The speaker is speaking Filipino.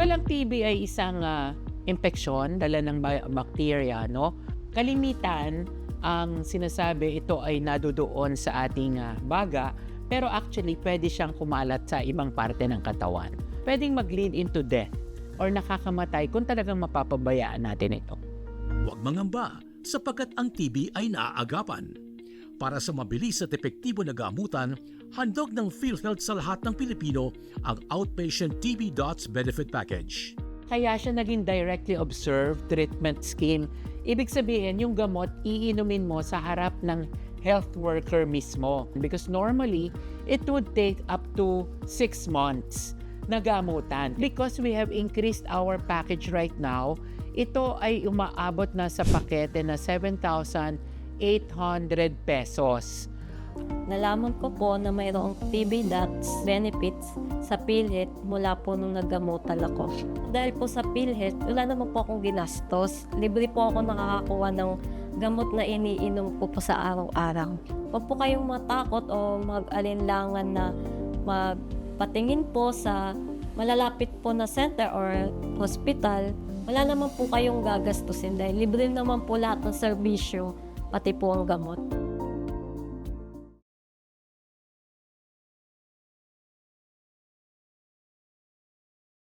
Well, ang TB ay isang impeksyon dala ng bacteria, no? Kalimitan, ang sinasabi ito ay nadudoon sa ating baga, pero actually pwede siyang kumalat sa ibang parte ng katawan. Pwedeng mag-lead into death or nakakamatay kung talagang mapapabayaan natin ito. Huwag mangamba sapagkat ang TB ay naaagapan. Para sa mabilis at epektibo na gamutan, handog ng PhilHealth sa lahat ng Pilipino ang Outpatient TB Dots Benefit Package. Kaya siya naging directly observed treatment scheme. Ibig sabihin, yung gamot iinumin mo sa harap ng health worker mismo. Because normally, it would take up to 6 months na gamutan. Because we have increased our package right now, ito ay umaabot na sa pakete na 7,800 pesos. Nalaman ko po na mayroong TB Dots benefits sa PhilHealth mula po nung naggamutan ako. Dahil po sa PhilHealth, wala naman po akong ginastos. Libre po ako nakakakuha ng gamot na iniinom ko po sa araw-araw. Huwag po kayong matakot o mag-alinlangan na magpatingin po sa malalapit po na center or hospital. Wala naman po kayong gagastusin dahil libre naman po lahat ng serbisyo, pati po ang gamot.